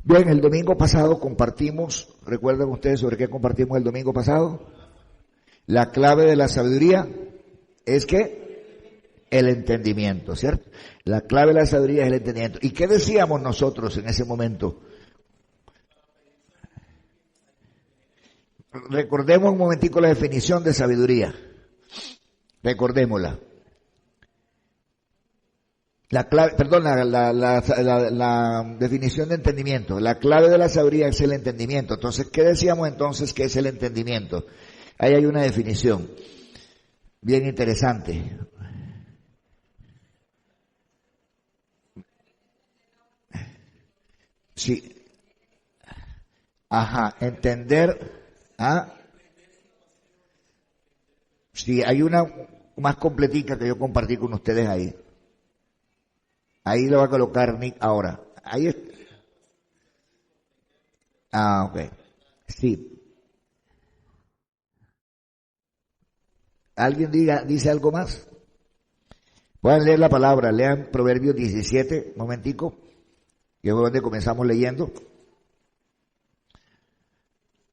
Bien, el domingo pasado compartimos, ¿recuerdan ustedes sobre qué compartimos el domingo pasado? La clave de la sabiduría es que el entendimiento, ¿cierto? La clave de la sabiduría es el entendimiento. ¿Y qué decíamos nosotros en ese momento? Recordemos un momentico la definición de sabiduría. Recordémosla. La clave, perdón, la definición de entendimiento. La clave de la sabiduría es el entendimiento. Entonces, ¿qué decíamos entonces que es el entendimiento? Ahí hay una definición bien interesante. Sí. Ajá, entender. Ah, sí, hay una más completica que yo compartí con ustedes ahí. Ahí lo va a colocar Nick ahora. Ahí es. Ah, ok. Sí. ¿Alguien dice algo más? Pueden leer la palabra, lean Proverbios 17, momentico, que es donde comenzamos leyendo.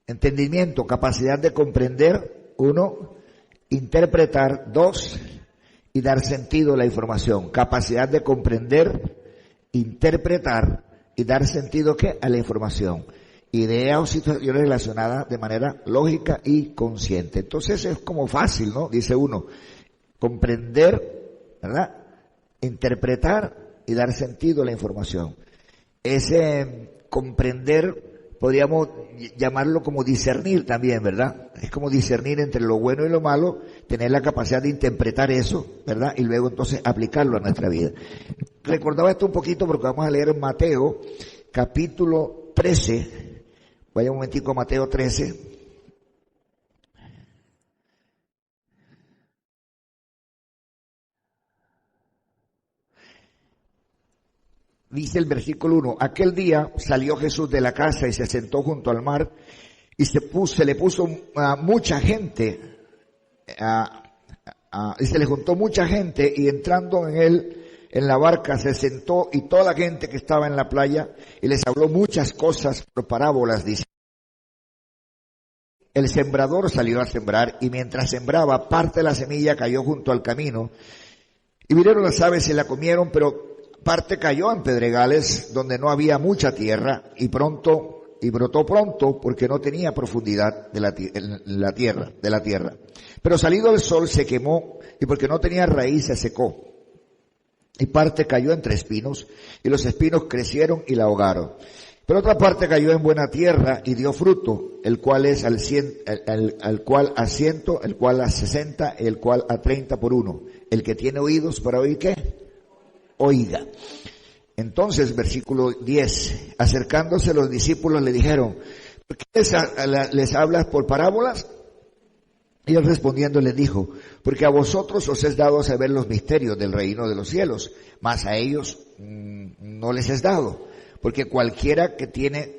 Entendimiento, capacidad de comprender, 1, interpretar, 2, y dar sentido a la información. Capacidad de comprender, interpretar y dar sentido ¿qué? A la información. Ideas o situaciones relacionadas de manera lógica y consciente. Entonces es como fácil, ¿no? Dice uno, comprender, ¿verdad? Interpretar y dar sentido a la información. Ese comprender podríamos llamarlo como discernir también, ¿verdad? Es como discernir entre lo bueno y lo malo, tener la capacidad de interpretar eso, ¿verdad? Y luego entonces aplicarlo a nuestra vida. Recordaba esto un poquito porque vamos a leer en Mateo, capítulo 13. Vaya un momentico a Mateo 13. Dice el versículo 1, aquel día salió Jesús de la casa y se sentó junto al mar y se le puso a mucha gente, y se le juntó mucha gente y entrando en él, en la barca se sentó y toda la gente que estaba en la playa y les habló muchas cosas por parábolas, dice. El sembrador salió a sembrar y mientras sembraba parte de la semilla cayó junto al camino y vinieron las aves y la comieron, pero parte cayó en pedregales donde no había mucha tierra y brotó pronto porque no tenía profundidad de la tierra. Pero salido el sol se quemó y porque no tenía raíz se secó. Y parte cayó entre espinos y los espinos crecieron y la ahogaron. Pero otra parte cayó en buena tierra y dio fruto, el cual es al cual a 100, el cual a 60, el cual a 30 por uno. El que tiene oídos para oír, ¿qué? Oiga. Entonces, versículo 10, acercándose los discípulos le dijeron, ¿por qué les hablas por parábolas? Y él respondiendo les dijo, porque a vosotros os es dado saber los misterios del reino de los cielos, mas a ellos no les es dado, porque cualquiera que tiene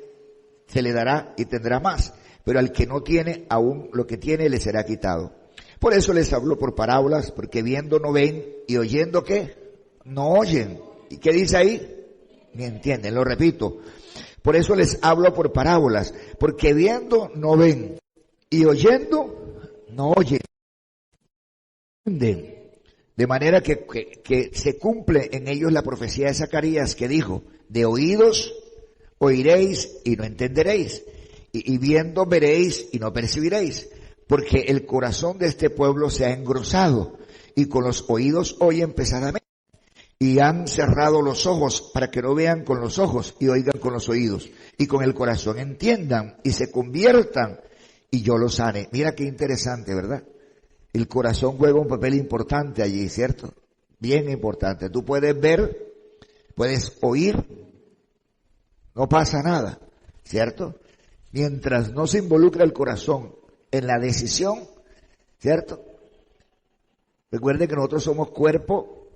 se le dará y tendrá más, pero al que no tiene, aún lo que tiene le será quitado. Por eso les hablo por parábolas, porque viendo no ven y oyendo ¿qué? No oyen. ¿Y qué dice ahí? Ni entienden, lo repito. Por eso les hablo por parábolas, porque viendo no ven y oyendo no oyen. De manera que se cumple en ellos la profecía de Zacarías que dijo, de oídos oiréis y no entenderéis, y viendo veréis y no percibiréis, porque el corazón de este pueblo se ha engrosado, y con los oídos oyen pesadamente, y han cerrado los ojos para que no vean con los ojos y oigan con los oídos, y con el corazón entiendan y se conviertan, y yo los sane. Mira qué interesante, ¿verdad? El corazón juega un papel importante allí, ¿cierto? Bien importante. Tú puedes ver, puedes oír, no pasa nada, ¿cierto? Mientras no se involucra el corazón en la decisión, ¿cierto? Recuerden que nosotros somos cuerpo,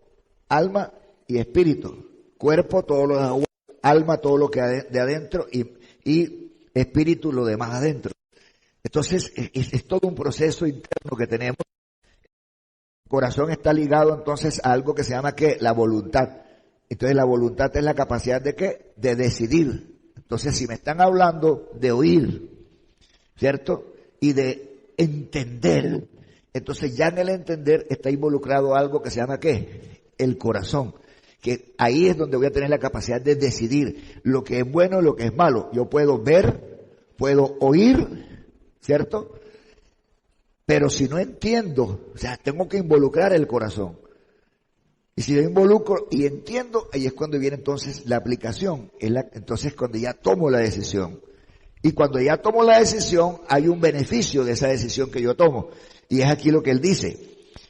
alma y espíritu. Cuerpo, todo lo de afuera, alma, todo lo que de adentro y espíritu, lo demás adentro. Entonces, es todo un proceso interno que tenemos. El corazón está ligado entonces a algo que se llama ¿qué? La voluntad. Entonces, la voluntad es la capacidad de ¿qué? De decidir. Entonces, si me están hablando de oír, ¿cierto? Y de entender, entonces ya en el entender está involucrado algo que se llama ¿qué? El corazón. Que ahí es donde voy a tener la capacidad de decidir lo que es bueno y lo que es malo. Yo puedo ver, puedo oír, ¿cierto? Pero si no entiendo, o sea, tengo que involucrar el corazón. Y si yo involucro y entiendo, ahí es cuando viene entonces la aplicación. Entonces cuando ya tomo la decisión. Y cuando ya tomo la decisión, hay un beneficio de esa decisión que yo tomo. Y es aquí lo que él dice.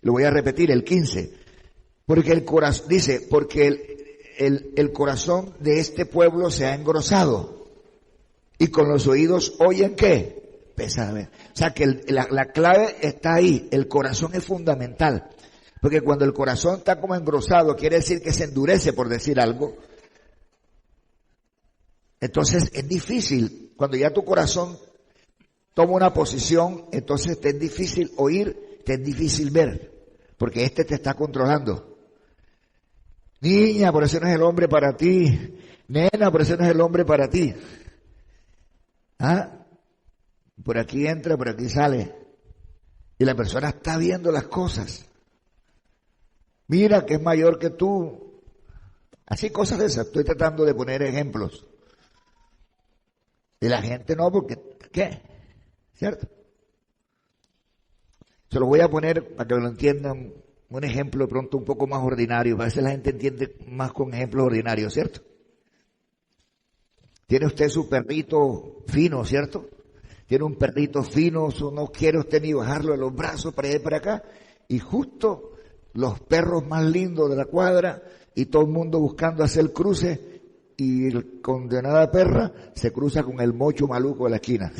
Lo voy a repetir, el 15. Porque el corazón, dice, porque el corazón de este pueblo se ha engrosado. Y con los oídos oyen ¿qué? Pesadamente. O sea que la clave está ahí. El corazón es fundamental. Porque cuando el corazón está como engrosado, quiere decir que se endurece, por decir algo. Entonces es difícil. Cuando ya tu corazón toma una posición, entonces te es difícil oír, te es difícil ver. Porque te está controlando. Niña, por eso no es el hombre para ti. Nena, por eso no es el hombre para ti. ¿Ah? Por aquí entra, por aquí sale. Y la persona está viendo las cosas. Mira que es mayor que tú. Así cosas de esas. Estoy tratando de poner ejemplos. Y la gente no, porque ¿qué? ¿Cierto? Se los voy a poner para que lo entiendan. Un ejemplo de pronto un poco más ordinario. A veces la gente entiende más con ejemplos ordinarios, ¿cierto? Tiene usted su perrito fino, ¿cierto? Tiene un perrito fino, no quiere usted ni bajarlo de los brazos para allá y para acá. Y justo los perros más lindos de la cuadra y todo el mundo buscando hacer el cruce y el condenada perra se cruza con el mocho maluco de la esquina.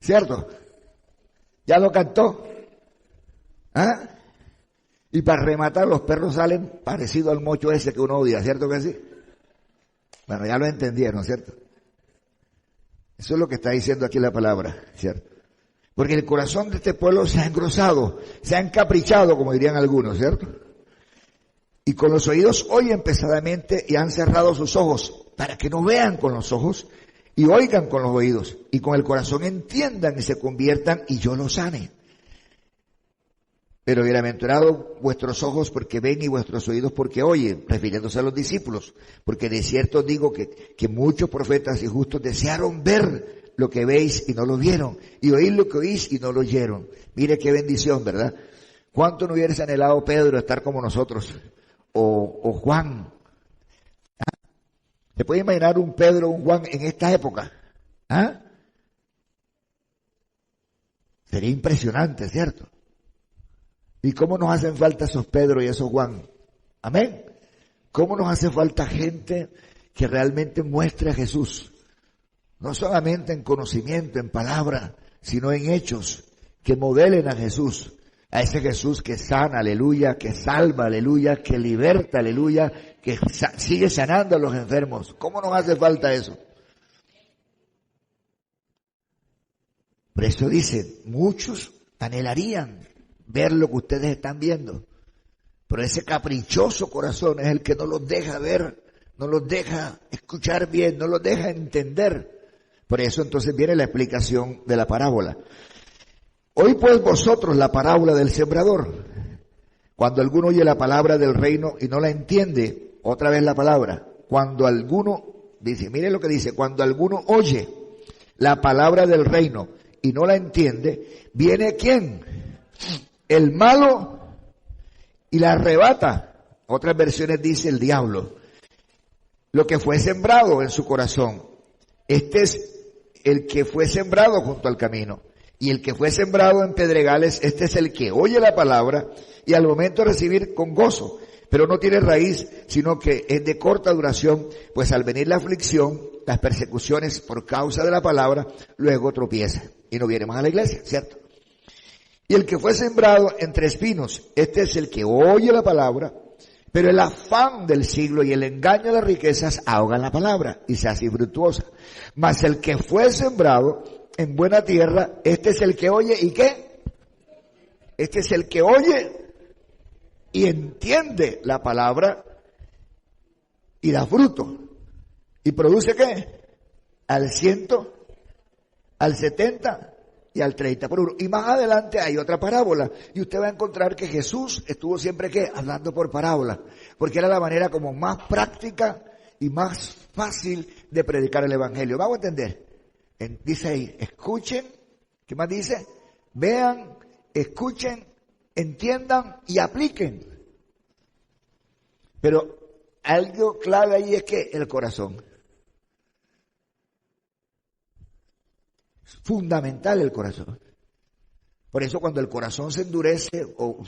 ¿Cierto? ¿Ya lo cantó? ¿Ah? Y para rematar, los perros salen parecidos al mocho ese que uno odia, ¿cierto que sí? Bueno, ya lo entendieron, ¿cierto? Eso es lo que está diciendo aquí la palabra, ¿cierto? Porque el corazón de este pueblo se ha engrosado, se ha encaprichado, como dirían algunos, ¿cierto? Y con los oídos oyen pesadamente y han cerrado sus ojos para que no vean con los ojos y oigan con los oídos y con el corazón entiendan y se conviertan y yo los sane. Pero bienaventurados vuestros ojos porque ven y vuestros oídos porque oyen, refiriéndose a los discípulos, porque de cierto digo que muchos profetas y justos desearon ver lo que veis y no lo vieron, y oír lo que oís y no lo oyeron. Mire qué bendición, ¿verdad? ¿Cuánto no hubiese anhelado Pedro estar como nosotros? O Juan. ¿Ah? ¿Se puede imaginar un Pedro o un Juan en esta época? ¿Ah? Sería impresionante, ¿cierto? ¿Y cómo nos hacen falta esos Pedro y esos Juan? Amén. ¿Cómo nos hace falta gente que realmente muestre a Jesús? No solamente en conocimiento, en palabra, sino en hechos, que modelen a Jesús. A ese Jesús que sana, aleluya, que salva, aleluya, que liberta, aleluya, que sigue sanando a los enfermos. ¿Cómo nos hace falta eso? Por eso dice, muchos anhelarían ver lo que ustedes están viendo. Pero ese caprichoso corazón es el que no los deja ver, no los deja escuchar bien, no los deja entender. Por eso entonces viene la explicación de la parábola. Hoy pues vosotros la parábola del sembrador. Cuando alguno oye la palabra del reino y no la entiende, otra vez la palabra. Cuando alguno, dice, mire lo que dice, cuando alguno oye la palabra del reino y no la entiende, ¿viene quién? El malo y la arrebata. Otras versiones dice el diablo. Lo que fue sembrado en su corazón. Este es el que fue sembrado junto al camino. Y el que fue sembrado en pedregales, este es el que oye la palabra y al momento de recibir con gozo, pero no tiene raíz, sino que es de corta duración, pues al venir la aflicción, las persecuciones por causa de la palabra, luego tropieza y no viene más a la iglesia, ¿cierto? Y el que fue sembrado entre espinos, este es el que oye la palabra, pero el afán del siglo y el engaño de las riquezas ahogan la palabra y se hace infructuosa. Mas el que fue sembrado en buena tierra, este es el que oye, ¿y qué? Este es el que oye y entiende la palabra y da fruto. ¿Y produce qué? Al 100, al 70 y al 30 por uno. Y más adelante hay otra parábola. Y usted va a encontrar que Jesús estuvo siempre ¿qué? Hablando por parábola. Porque era la manera como más práctica y más fácil de predicar el evangelio. Vamos a entender. Dice ahí, escuchen. ¿Qué más dice? Vean, escuchen, entiendan y apliquen. Pero algo clave ahí es que el corazón. Es fundamental el corazón. Por eso cuando el corazón se endurece, o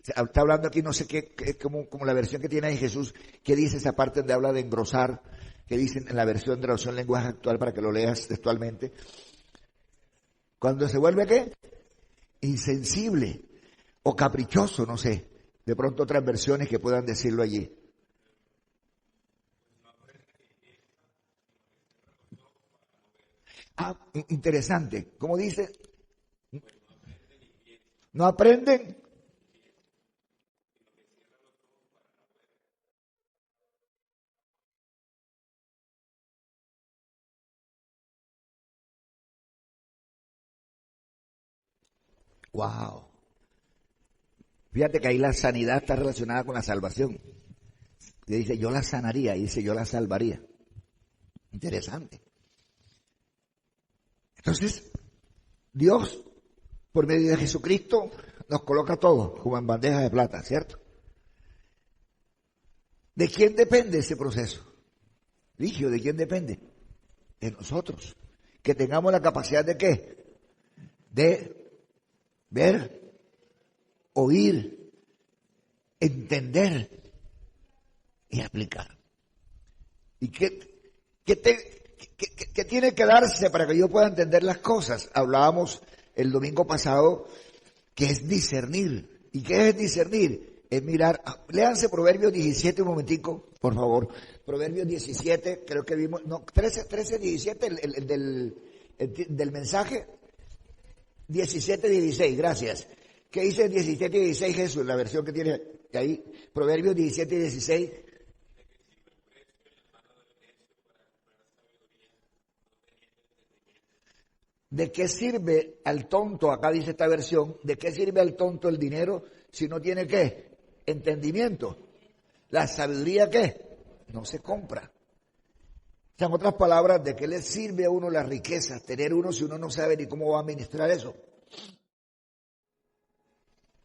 está hablando aquí, no sé qué, como la versión que tiene ahí Jesús, que dice esa parte donde habla de engrosar, que dicen en la versión de la versión lenguaje actual para que lo leas textualmente. Cuando se vuelve ¿qué? Insensible o caprichoso, no sé. De pronto otras versiones que puedan decirlo allí. Interesante. ¿Cómo dice? ¿No aprenden? Wow. Fíjate que ahí la sanidad está relacionada con la salvación. Y dice, yo la sanaría, y dice, yo la salvaría. Interesante. Entonces, Dios, por medio de Jesucristo, nos coloca todo como en bandejas de plata, ¿cierto? ¿De quién depende ese proceso? Ligio, ¿de quién depende? De nosotros. Que tengamos la capacidad de ¿qué? De ver, oír, entender y aplicar. ¿Y qué tiene que darse para que yo pueda entender las cosas? Hablábamos el domingo pasado que es discernir. ¿Y qué es discernir? Es mirar, léanse Proverbios 17 un momentico, por favor. Proverbios 17, creo que vimos, no, 13, 17, del mensaje. 17, 16, gracias. ¿Qué dice 17 y 16 Jesús? La versión que tiene ahí, Proverbios 17 y 16. ¿De qué sirve al tonto, acá dice esta versión, de qué sirve al tonto el dinero si no tiene qué? Entendimiento. La sabiduría ¿qué? No se compra. O sea, en otras palabras, ¿de qué le sirve a uno la riqueza? Tener uno si uno no sabe ni cómo va a administrar eso.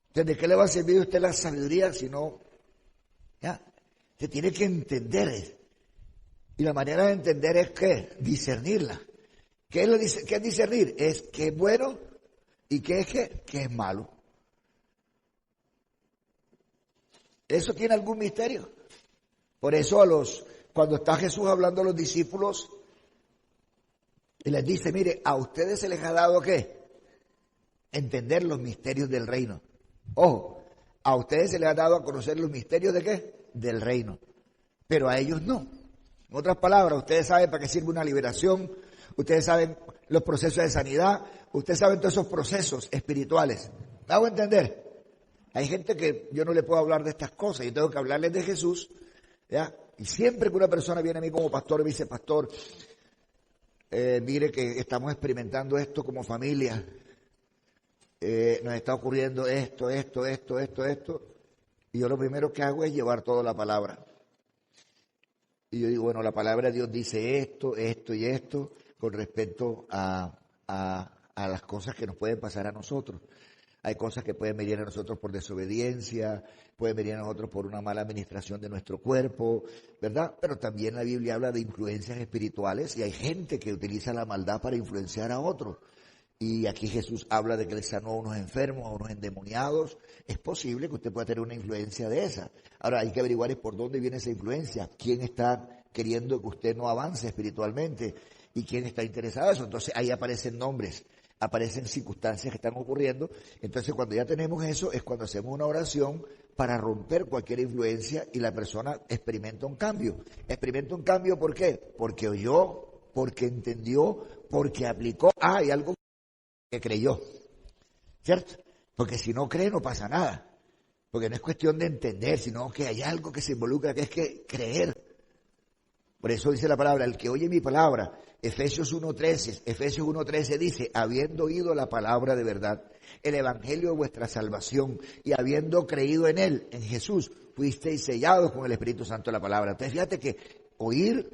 Entonces, ¿de qué le va a servir a usted la sabiduría si no? Ya, se tiene que entender. Y la manera de entender es ¿qué? Discernirla. ¿Qué es discernir? Es qué es bueno y qué es qué es malo. ¿Eso tiene algún misterio? Por eso cuando está Jesús hablando a los discípulos, y les dice, mire, a ustedes se les ha dado ¿qué? Entender los misterios del reino. Ojo, a ustedes se les ha dado a conocer los misterios de ¿qué? Del reino. Pero a ellos no. En otras palabras, ustedes saben para qué sirve una liberación, ustedes saben los procesos de sanidad, ustedes saben todos esos procesos espirituales. ¿Me hago entender? Hay gente que yo no le puedo hablar de estas cosas, yo tengo que hablarles de Jesús, ¿ya? Y siempre que una persona viene a mí como pastor y me dice, pastor, mire que estamos experimentando esto como familia, nos está ocurriendo esto, y yo lo primero que hago es llevar toda la palabra. Y yo digo, bueno, la palabra de Dios dice esto y esto con respecto a las cosas que nos pueden pasar a nosotros. Hay cosas que pueden venir a nosotros por desobediencia, pueden venir a nosotros por una mala administración de nuestro cuerpo, ¿verdad? Pero también la Biblia habla de influencias espirituales y hay gente que utiliza la maldad para influenciar a otros. Y aquí Jesús habla de que le sanó a unos enfermos, a unos endemoniados. Es posible que usted pueda tener una influencia de esa. Ahora hay que averiguar por dónde viene esa influencia, quién está queriendo que usted no avance espiritualmente y quién está interesado en eso. Entonces ahí aparecen nombres, aparecen circunstancias que están ocurriendo. Entonces cuando ya tenemos eso es cuando hacemos una oración para romper cualquier influencia y la persona experimenta un cambio. Experimenta un cambio, ¿por qué? Porque oyó, porque entendió, porque aplicó. Hay algo que creyó, ¿cierto? Porque si no cree no pasa nada. Porque no es cuestión de entender, sino que hay algo que se involucra, que es que creer. Por eso dice la palabra, el que oye mi palabra, Efesios 1:13 dice, habiendo oído la palabra de verdad, el evangelio de vuestra salvación, y habiendo creído en él, en Jesús, fuisteis sellados con el Espíritu Santo de la palabra. Entonces fíjate que oír,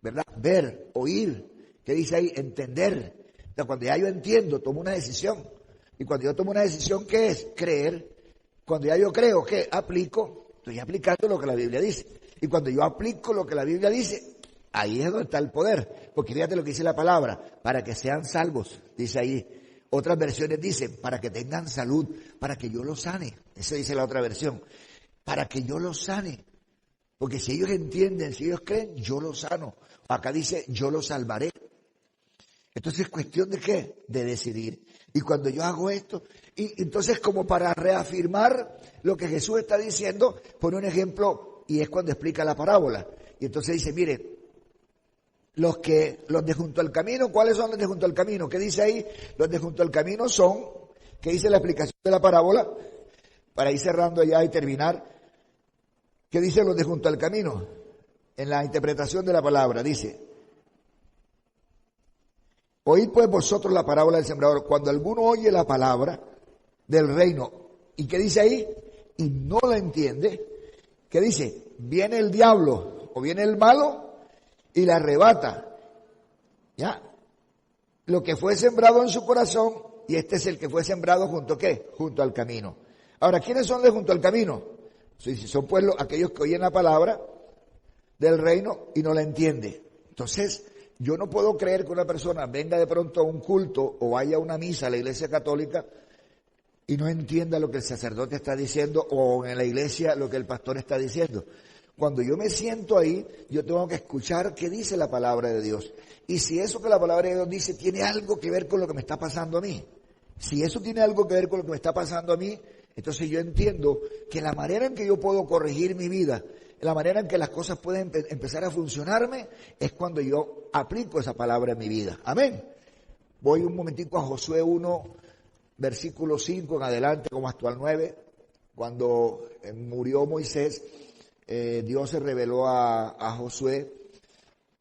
¿verdad? Ver, oír, ¿qué dice ahí? Entender. Entonces, cuando ya yo entiendo, tomo una decisión. Y cuando yo tomo una decisión, ¿qué es? Creer. Cuando ya yo creo, ¿qué? Aplico. Estoy aplicando lo que la Biblia dice. Y cuando yo aplico lo que la Biblia dice, ahí es donde está el poder. Porque fíjate lo que dice la palabra, para que sean salvos, dice ahí. Otras versiones dicen, para que tengan salud, para que yo los sane. Eso dice la otra versión. Para que yo los sane. Porque si ellos entienden, si ellos creen, yo los sano. Acá dice, yo los salvaré. Entonces es cuestión de ¿qué? De decidir. Y cuando yo hago esto, y entonces como para reafirmar lo que Jesús está diciendo, pone un ejemplo y es cuando explica la parábola. Y entonces dice, mire, los de junto al camino, ¿cuáles son los de junto al camino? ¿Qué dice ahí? Los de junto al camino son, ¿qué dice la explicación de la parábola? Para ir cerrando ya y terminar, ¿qué dicen los de junto al camino? En la interpretación de la palabra, dice, oíd pues vosotros la parábola del sembrador. Cuando alguno oye la palabra del reino, ¿y qué dice ahí? Y no la entiende, ¿qué dice? Viene el diablo o viene el malo y la arrebata. ¿Ya? Lo que fue sembrado en su corazón, y este es el que fue sembrado junto a ¿qué? Junto al camino. Ahora, ¿quiénes son de junto al camino? Son pues aquellos que oyen la palabra del reino y no la entiende. Entonces, yo no puedo creer que una persona venga de pronto a un culto o vaya a una misa a la iglesia católica y no entienda lo que el sacerdote está diciendo o en la iglesia lo que el pastor está diciendo. Cuando yo me siento ahí, yo tengo que escuchar qué dice la palabra de Dios. Y si eso que la palabra de Dios dice tiene algo que ver con lo que me está pasando a mí, si eso tiene algo que ver con lo que me está pasando a mí, entonces yo entiendo que la manera en que yo puedo corregir mi vida, la manera en que las cosas pueden empezar a funcionarme, es cuando yo aplico esa palabra en mi vida. Amén. Voy un momentico a Josué 1, versículo 5 en adelante, como hasta el 9. Cuando murió Moisés, Dios se reveló a Josué,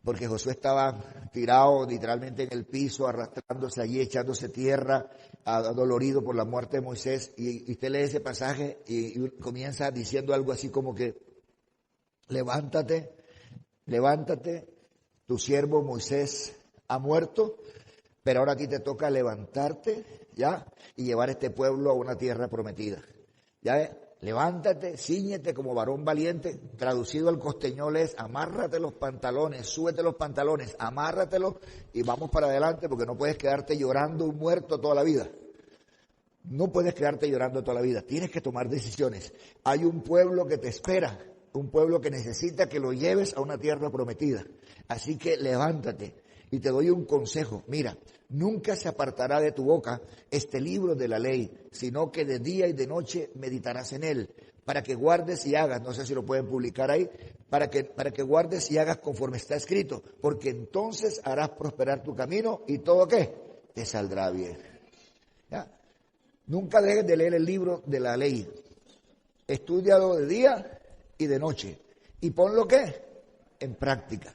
porque Josué estaba tirado literalmente en el piso, arrastrándose allí, echándose tierra, adolorido por la muerte de Moisés. Y usted lee ese pasaje y comienza diciendo algo así como que, levántate, tu siervo Moisés ha muerto, pero ahora a ti te toca levantarte, ¿ya? Y llevar a este pueblo a una tierra prometida. ¿Ya? Levántate, cíñete como varón valiente, traducido al costeñol es, amárrate los pantalones, súbete los pantalones, amárratelos y vamos para adelante porque no puedes quedarte llorando un muerto toda la vida. No puedes quedarte llorando toda la vida, tienes que tomar decisiones. Hay un pueblo que te espera, un pueblo que necesita que lo lleves a una tierra prometida. Así que levántate y te doy un consejo. Mira, nunca se apartará de tu boca este libro de la ley, sino que de día y de noche meditarás en él, para que guardes y hagas, no sé si lo pueden publicar ahí, para que guardes y hagas conforme está escrito, porque entonces harás prosperar tu camino y todo ¿qué? Te saldrá bien. ¿Ya? Nunca dejes de leer el libro de la ley. Estúdialo de día y de noche. Y ponlo ¿qué? En práctica.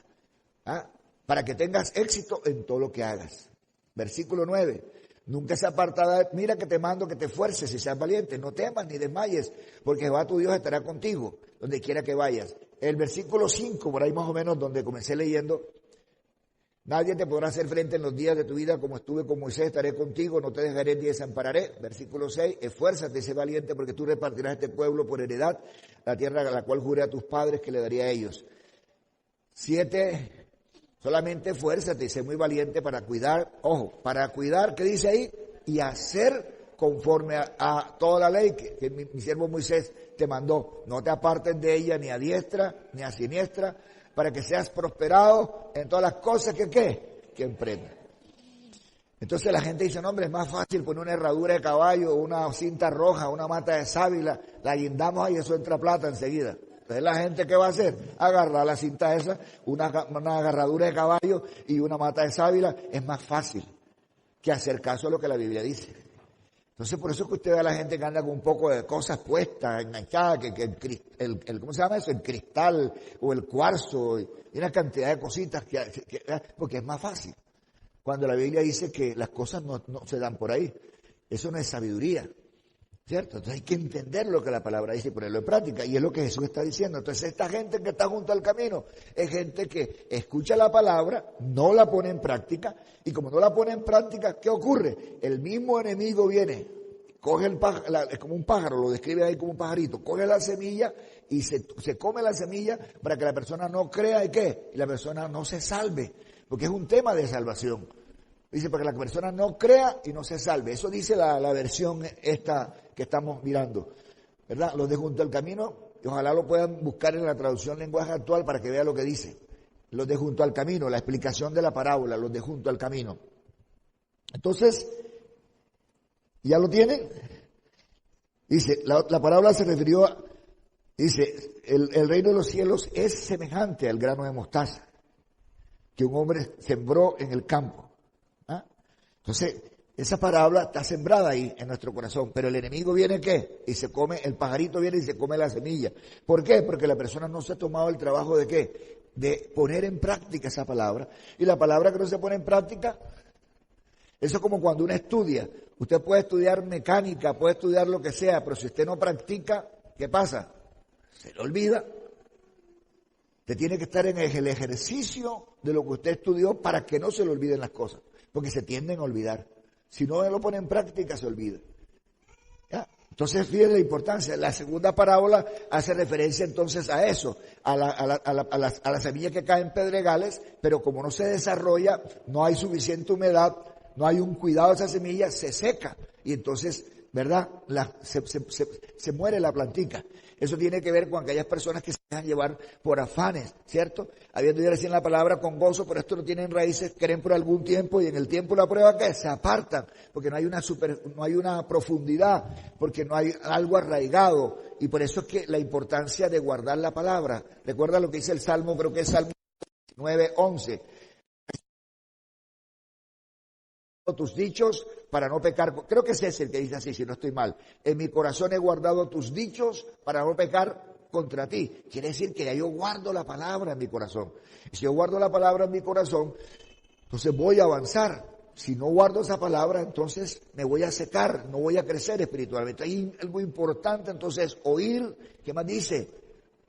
¿Ah? Para que tengas éxito en todo lo que hagas. Versículo 9. Nunca se apartará, mira que te mando que te esfuerces y seas valiente, no temas ni desmayes, porque Jehová tu Dios estará contigo, donde quiera que vayas. El versículo 5, por ahí más o menos donde comencé leyendo, nadie te podrá hacer frente en los días de tu vida, como estuve con Moisés, estaré contigo, no te dejaré ni desampararé. Versículo 6, esfuérzate y sé valiente, porque tú repartirás este pueblo por heredad, la tierra a la cual juré a tus padres que le daría a ellos. 7, solamente esfuérzate y sé muy valiente para cuidar, ojo, para cuidar, ¿qué dice ahí? Y hacer conforme a toda la ley que mi siervo Moisés te mandó. No te apartes de ella ni a diestra ni a siniestra, para que seas prosperado en todas las cosas que ¿qué? Que emprendas. Entonces la gente dice, no hombre, es más fácil poner una herradura de caballo, una cinta roja, una mata de sábila, la guindamos ahí y eso entra plata enseguida. Entonces la gente, ¿qué va a hacer? Agarrar la cinta esa, una agarradura de caballo y una mata de sábila. Es más fácil que hacer caso a lo que la Biblia dice. Entonces, por eso es que usted ve a la gente que anda con un poco de cosas puestas, enganchadas, ¿cómo se llama eso? El cristal o el cuarzo, y una cantidad de cositas, porque es más fácil. Cuando la Biblia dice que las cosas no se dan por ahí. Eso no es sabiduría, ¿cierto? Entonces hay que entender lo que la palabra dice y ponerlo en práctica. Y es lo que Jesús está diciendo. Entonces esta gente que está junto al camino es gente que escucha la palabra, no la pone en práctica. Y como no la pone en práctica, ¿qué ocurre? El mismo enemigo viene, coge es como un pájaro, lo describe ahí como un pajarito, coge la semilla y se come la semilla para que la persona no crea y ¿qué? Y la persona no se salve, porque es un tema de salvación. Dice, para que la persona no crea y no se salve. Eso dice la versión esta que estamos mirando, ¿verdad? Los de junto al camino, y ojalá lo puedan buscar en la traducción lenguaje actual para que vean lo que dice. Los de junto al camino, la explicación de la parábola, los de junto al camino. Entonces, ¿ya lo tienen? Dice, la parábola se refirió a, dice, el reino de los cielos es semejante al grano de mostaza que un hombre sembró en el campo. Entonces, esa parábola está sembrada ahí en nuestro corazón, pero el enemigo viene ¿qué? Y se come, el pajarito viene y se come la semilla. ¿Por qué? Porque la persona no se ha tomado el trabajo de ¿qué? De poner en práctica esa palabra. Y la palabra que no se pone en práctica, eso es como cuando uno estudia. Usted puede estudiar mecánica, puede estudiar lo que sea, pero si usted no practica, ¿qué pasa? Se le olvida. Usted tiene que estar en el ejercicio de lo que usted estudió para que no se le olviden las cosas. Porque se tienden a olvidar. Si no lo pone en práctica, se olvida. ¿Ya? Entonces, fíjense la importancia. La segunda parábola hace referencia entonces a eso, a la semilla que cae en pedregales, pero como no se desarrolla, no hay suficiente humedad, no hay un cuidado de esa semilla, se seca. Y entonces, ¿verdad? Se muere la plantica. Eso tiene que ver con aquellas personas que se dejan llevar por afanes, ¿cierto? Habiendo yo recién la palabra con gozo, pero esto no tienen raíces, creen por algún tiempo y en el tiempo la prueba que se apartan, porque no hay una profundidad, porque no hay algo arraigado. Y por eso es que la importancia de guardar la palabra. Recuerda lo que dice el Salmo, creo que es Salmo 9:11. Tus dichos para no pecar. Creo que ese es el que dice así, si no estoy mal. En mi corazón he guardado tus dichos para no pecar contra ti. Quiere decir que ya yo guardo la palabra en mi corazón. Y si yo guardo la palabra en mi corazón, entonces voy a avanzar. Si no guardo esa palabra, entonces me voy a secar, no voy a crecer espiritualmente. Hay algo importante, entonces, oír, ¿qué más dice?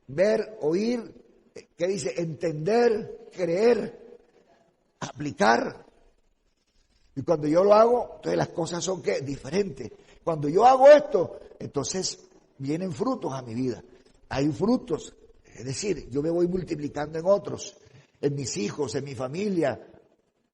Ver, oír, ¿qué dice? Entender, creer, aplicar. Y cuando yo lo hago, entonces las cosas son ¿qué? Diferentes. Cuando yo hago esto, entonces vienen frutos a mi vida. Hay frutos, es decir, yo me voy multiplicando en otros, en mis hijos, en mi familia,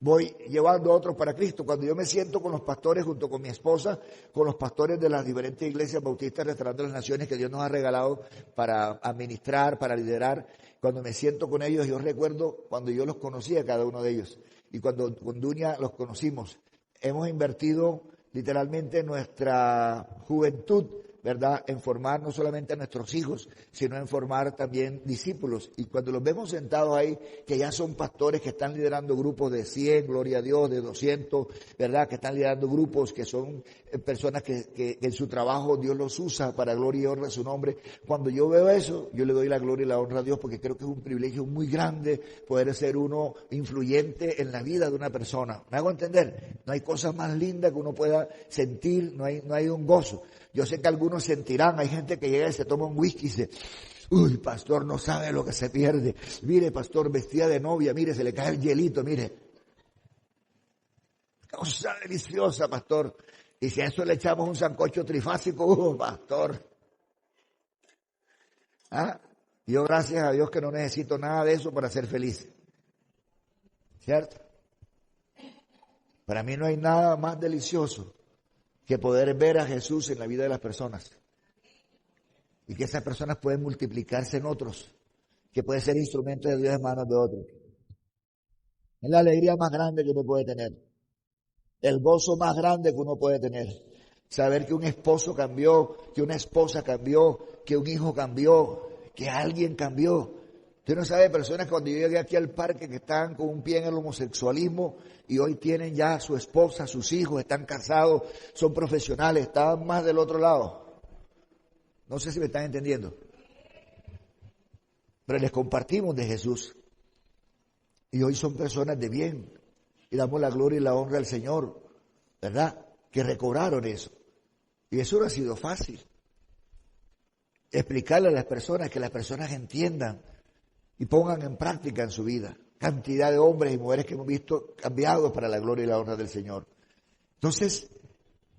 voy llevando a otros para Cristo. Cuando yo me siento con los pastores, junto con mi esposa, con los pastores de las diferentes iglesias bautistas restaurando las naciones que Dios nos ha regalado para administrar, para liderar, cuando me siento con ellos, yo recuerdo cuando yo los conocía, cada uno de ellos. Y cuando con Dunia los conocimos, hemos invertido literalmente nuestra juventud, ¿verdad?, en formar no solamente a nuestros hijos, sino en formar también discípulos. Y cuando los vemos sentados ahí, que ya son pastores que están liderando grupos de 100, gloria a Dios, de 200, ¿verdad?, que están liderando grupos, que son personas que en su trabajo Dios los usa para gloria y honra de su nombre. Cuando yo veo eso, yo le doy la gloria y la honra a Dios, porque creo que es un privilegio muy grande poder ser uno influyente en la vida de una persona. ¿Me hago entender? No hay cosa más linda que uno pueda sentir, no hay un gozo. Yo sé que algunos sentirán, hay gente que llega y se toma un whisky y dice, uy, pastor, no sabe lo que se pierde. Mire, pastor, vestida de novia, mire, se le cae el hielito, mire. Cosa deliciosa, pastor. Y si a eso le echamos un sancocho trifásico, pastor. Yo gracias a Dios que no necesito nada de eso para ser feliz. ¿Cierto? Para mí no hay nada más delicioso que poder ver a Jesús en la vida de las personas. Y que esas personas pueden multiplicarse en otros. Que pueden ser instrumentos de Dios en manos de otros. Es la alegría más grande que uno puede tener. El gozo más grande que uno puede tener. Saber que un esposo cambió, que una esposa cambió, que un hijo cambió, que alguien cambió. Usted no sabe personas que cuando yo llegué aquí al parque que estaban con un pie en el homosexualismo y hoy tienen ya a su esposa, sus hijos, están casados, son profesionales, estaban más del otro lado. No sé si me están entendiendo. Pero les compartimos de Jesús. Y hoy son personas de bien. Y damos la gloria y la honra al Señor, ¿verdad? Que recobraron eso. Y eso no ha sido fácil. Explicarle a las personas, que las personas entiendan y pongan en práctica en su vida. Cantidad de hombres y mujeres que hemos visto cambiados para la gloria y la honra del Señor. Entonces,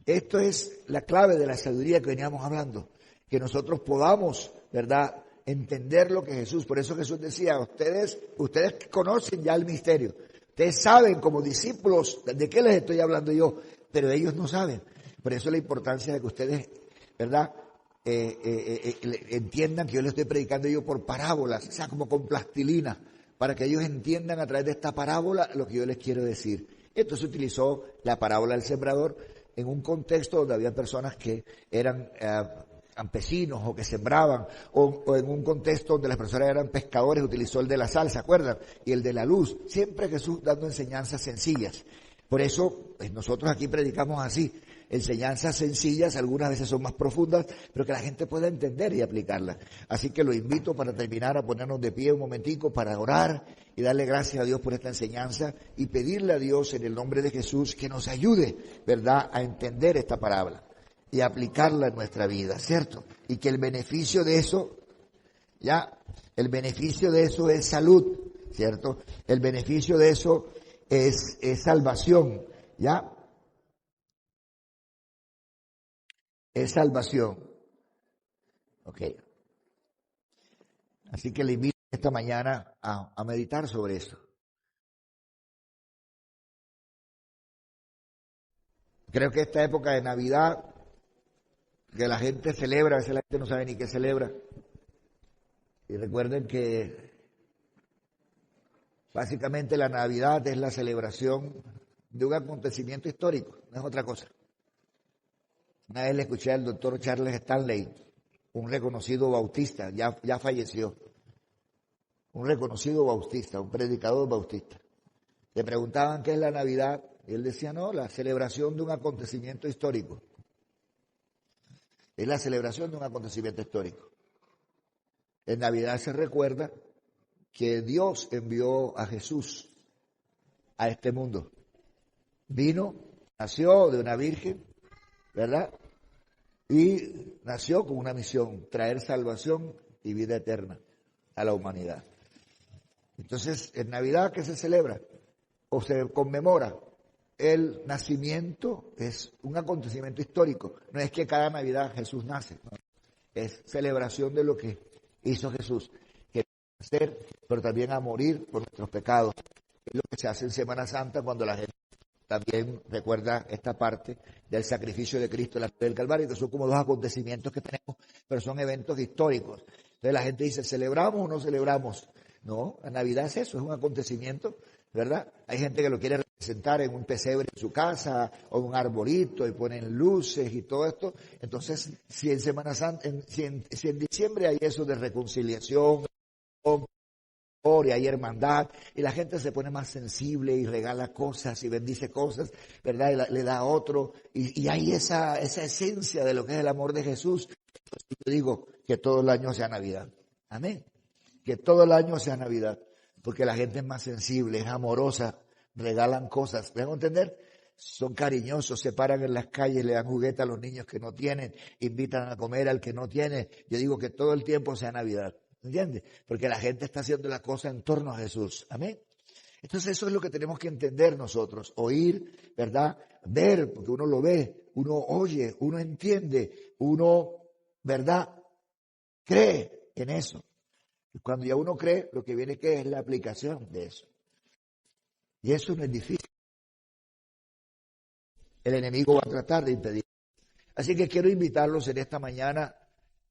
esto es la clave de la sabiduría que veníamos hablando. Que nosotros podamos, ¿verdad?, entender lo que Jesús. Por eso Jesús decía, ustedes conocen ya el misterio. Ustedes saben como discípulos de qué les estoy hablando yo, pero ellos no saben. Por eso la importancia de que ustedes, ¿verdad?, entiendan que yo les estoy predicando yo por parábolas, o sea, como con plastilina, para que ellos entiendan a través de esta parábola lo que yo les quiero decir. Entonces utilizó la parábola del sembrador en un contexto donde había personas que eran campesinos o que sembraban, o en un contexto donde las personas eran pescadores, utilizó el de la sal, ¿se acuerdan? Y el de la luz, siempre Jesús dando enseñanzas sencillas. Por eso, pues nosotros aquí predicamos así, enseñanzas sencillas, algunas veces son más profundas, pero que la gente pueda entender y aplicarlas. Así que lo invito para terminar a ponernos de pie un momentico para orar y darle gracias a Dios por esta enseñanza y pedirle a Dios en el nombre de Jesús que nos ayude, ¿verdad?, a entender esta parábola y aplicarla en nuestra vida, ¿cierto? Y que el beneficio de eso, el beneficio de eso es salud, ¿cierto? El beneficio de eso es salvación, ¿ya? Es salvación. Ok. Así que le invito esta mañana a meditar sobre eso. Creo que esta época de Navidad, que la gente celebra, a veces la gente no sabe ni qué celebra. Y recuerden que básicamente la Navidad es la celebración de un acontecimiento histórico, no es otra cosa. Una vez le escuché al doctor Charles Stanley, un reconocido bautista, ya falleció, un reconocido bautista, un predicador bautista. Le preguntaban qué es la Navidad y él decía, no, la celebración de un acontecimiento histórico. Es la celebración de un acontecimiento histórico. En Navidad se recuerda que Dios envió a Jesús a este mundo. Vino, nació de una virgen, ¿verdad? Y nació con una misión, traer salvación y vida eterna a la humanidad. Entonces, en Navidad, ¿qué se celebra? O se conmemora. El nacimiento es un acontecimiento histórico. No es que cada Navidad Jesús nace, no. Es celebración de lo que hizo Jesús, que es nacer, pero también a morir por nuestros pecados. Es lo que se hace en Semana Santa cuando la gente también recuerda esta parte del sacrificio de Cristo en la cruz del Calvario, que son como dos acontecimientos que tenemos, pero son eventos históricos. Entonces la gente dice, ¿celebramos o no celebramos? No, la Navidad es eso, es un acontecimiento, ¿verdad? Hay gente que lo quiere representar en un pesebre en su casa o en un arbolito y ponen luces y todo esto. Entonces, si en Semana Santa, si en diciembre hay eso de reconciliación, y hay hermandad, y la gente se pone más sensible y regala cosas y bendice cosas, ¿verdad? Y le da a otro, y hay esa esencia de lo que es el amor de Jesús. Entonces, yo digo que todo el año sea Navidad. Amén. Que todo el año sea Navidad, porque la gente es más sensible, es amorosa, regalan cosas. ¿Me hago entender? Son cariñosos, se paran en las calles, le dan juguetes a los niños que no tienen, invitan a comer al que no tiene. Yo digo que todo el tiempo sea Navidad. ¿Entiendes? Porque la gente está haciendo la cosa en torno a Jesús. Amén. Entonces eso es lo que tenemos que entender nosotros. Oír, ¿verdad? Ver, porque uno lo ve, uno oye, uno entiende, uno, ¿verdad? Cree en eso. Y cuando ya uno cree, lo que viene que es la aplicación de eso. Y eso no es difícil. El enemigo va a tratar de impedir. Así que quiero invitarlos en esta mañana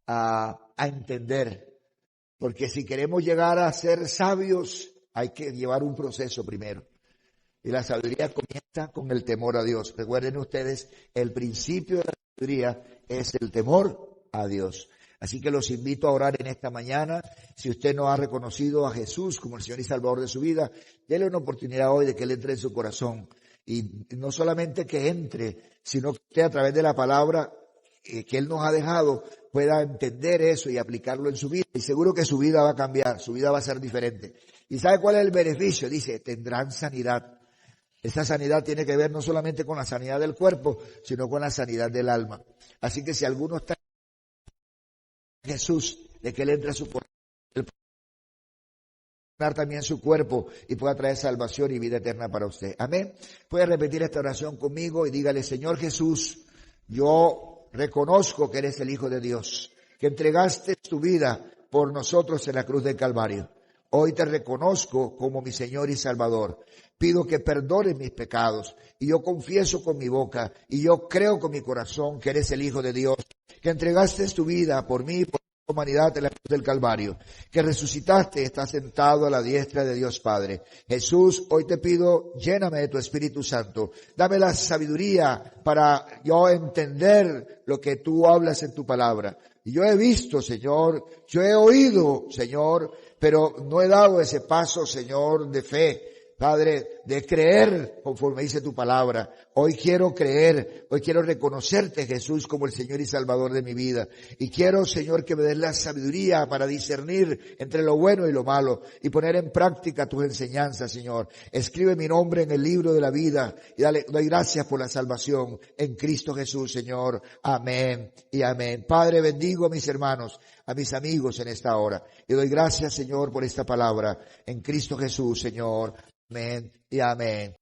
a entender. Porque si queremos llegar a ser sabios, hay que llevar un proceso primero. Y la sabiduría comienza con el temor a Dios. Recuerden ustedes, el principio de la sabiduría es el temor a Dios. Así que los invito a orar en esta mañana. Si usted no ha reconocido a Jesús como el Señor y Salvador de su vida, déle una oportunidad hoy de que Él entre en su corazón. Y no solamente que entre, sino que usted a través de la palabra que Él nos ha dejado pueda entender eso y aplicarlo en su vida. Y seguro que su vida va a cambiar, su vida va a ser diferente. ¿Y sabe cuál es el beneficio? Dice, tendrán sanidad. Esta sanidad tiene que ver no solamente con la sanidad del cuerpo, sino con la sanidad del alma. Así que si alguno está en Jesús, de que Él entre a su corazón, Él puede sanar también su cuerpo y pueda traer salvación y vida eterna para usted. Amén. Puede repetir esta oración conmigo y dígale, Señor Jesús, yo reconozco que eres el Hijo de Dios, que entregaste tu vida por nosotros en la cruz del Calvario. Hoy te reconozco como mi Señor y Salvador. Pido que perdones mis pecados y yo confieso con mi boca y yo creo con mi corazón que eres el Hijo de Dios, que entregaste tu vida por mí y por la humanidad en la cruz del Calvario, que resucitaste y estás sentado a la diestra de Dios Padre. Jesús, hoy te pido, lléname de tu Espíritu Santo. Dame la sabiduría para yo entender lo que tú hablas en tu palabra. Y yo he visto, Señor, yo he oído, Señor, pero no he dado ese paso, Señor, de fe. Padre, de creer conforme dice tu palabra. Hoy quiero creer, hoy quiero reconocerte, Jesús, como el Señor y Salvador de mi vida. Y quiero, Señor, que me des la sabiduría para discernir entre lo bueno y lo malo y poner en práctica tus enseñanzas, Señor. Escribe mi nombre en el libro de la vida y doy gracias por la salvación en Cristo Jesús, Señor. Amén y amén. Padre, bendigo a mis hermanos, a mis amigos en esta hora. Y doy gracias, Señor, por esta palabra en Cristo Jesús, Señor. Amén y amén.